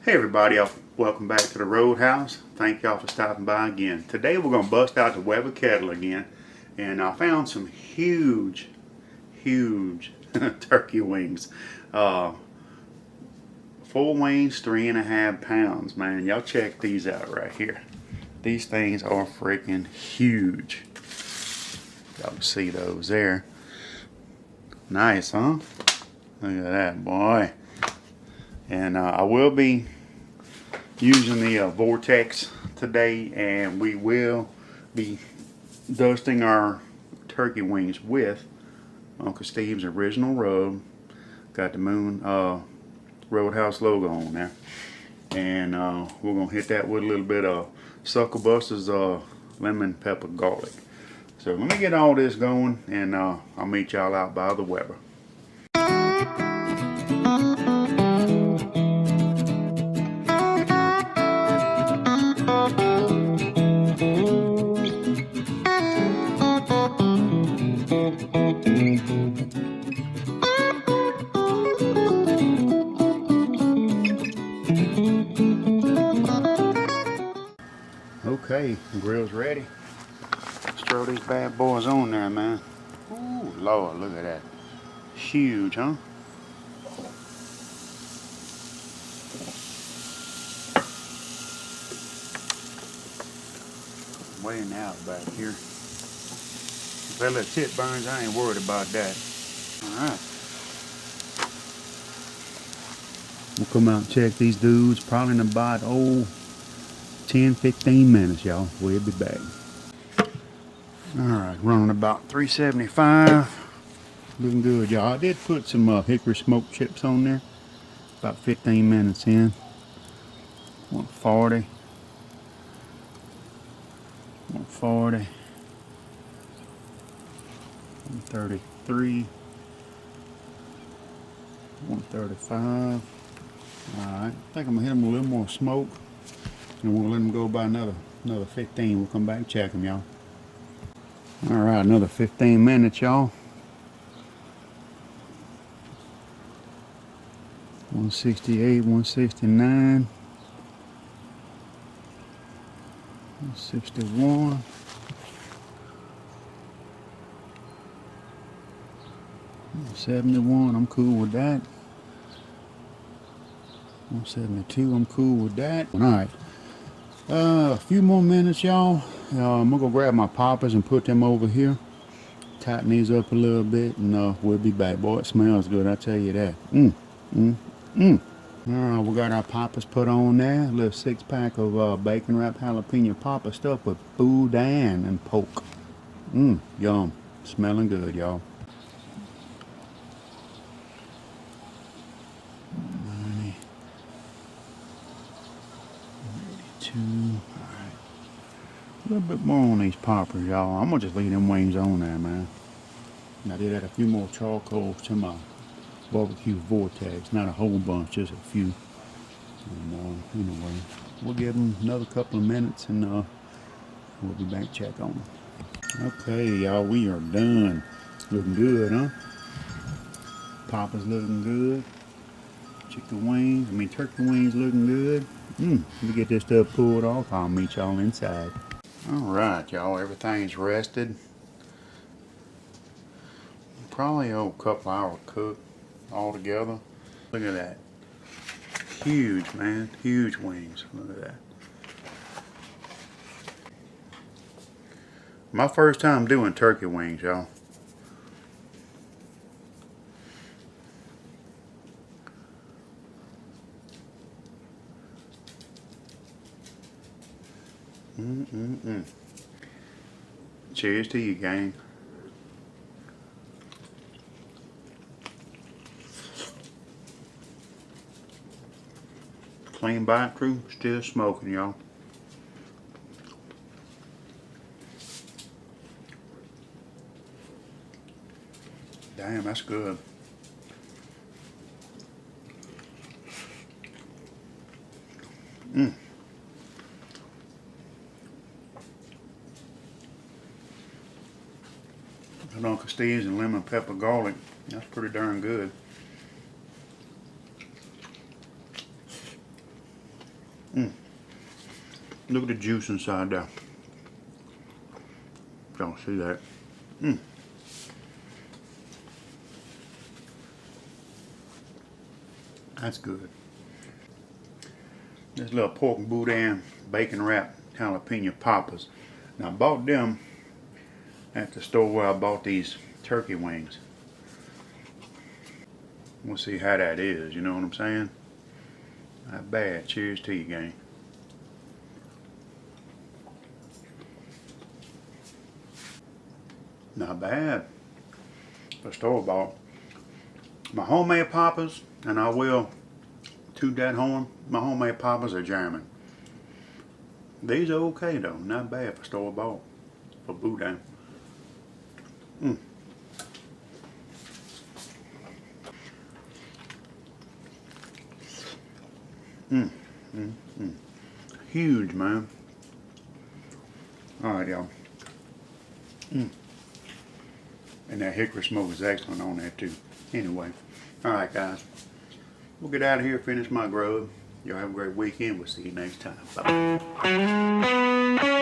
Hey everybody, welcome back to the Roadhouse. Thank y'all for stopping by again. Today we're going to bust out the Weber Kettle again, and I found some huge turkey wings. Full wings, 3.5 pounds, man. Y'all check these out right here. These things are freaking huge. Y'all can see those there. Nice, huh? Look at that, boy. And I will be using the Vortex today, and we will be dusting our turkey wings with Uncle Steve's original rub. Got the Moon Roadhouse logo on there, and we're gonna hit that with a little bit of SuckleBusters lemon pepper garlic. So let me get all this going, and I'll meet y'all out by the Weber. Okay, the grill's ready. Let's throw these bad boys on there, man. Ooh, Lord, look at that. Huge, huh? Way in the out back here. If that little tip burns, I ain't worried about that. Alright. We'll come out and check these dudes probably in about 10-15 minutes, y'all. We'll be back. Alright, running about 375. Looking good, y'all. I did put some hickory smoked chips on there. About 15 minutes in. 140. 140. 133. 135. Alright, I think I'm gonna hit them with a little more smoke. And we'll let them go by another 15. We'll come back and check them, y'all. Alright, another 15 minutes, y'all. 168, 169, 161, 171, I'm cool with that. 172, I'm cool with that. Alright, a few more minutes, y'all. I'm gonna go grab my poppers and put them over here. Tighten these up a little bit, and we'll be back. Boy, it smells good, I tell you that. Alright, we got our poppers put on there. A little 6-pack of bacon wrapped jalapeno popper stuffed with Boudin and pork. Yum. Smelling good, y'all. 90, 82. Alright. A little bit more on these poppers, y'all. I'm gonna just leave them wings on there, man. And I did add a few more charcoals to my BBQ Vortex. Not a whole bunch, just a few. And anyway, we'll give them another couple of minutes, and we'll be back to check on them. Okay, y'all, we are done. Looking good, huh? Poppers looking good. Turkey wings looking good. Let me get this stuff pulled off. I'll meet y'all inside. Alright, y'all, everything's rested. Probably a couple hour cook all together. Look at that. Huge, man. Huge wings. Look at that. My first time doing turkey wings, y'all. Cheers to you, gang. Clean bite through, still smoking, y'all. Damn, that's good. And Uncle Steve's and lemon pepper garlic, that's pretty darn good. Look at the juice inside there. Don't see that. That's good. This little pork boudin bacon wrapped jalapeno poppers. Now I bought them at the store where I bought these turkey wings. We'll see how that is, you know what I'm saying? Not bad. Cheers to you, gang. Not bad. For store-bought. My homemade poppers, and I will toot that horn, my homemade poppers are German. These are okay though, not bad for store-bought, for Boudin. Huge, man. Alright, y'all. And that hickory smoke is excellent on that too. Anyway, alright guys. We'll get out of here, finish my grub. Y'all have a great weekend. We'll see you next time. Bye.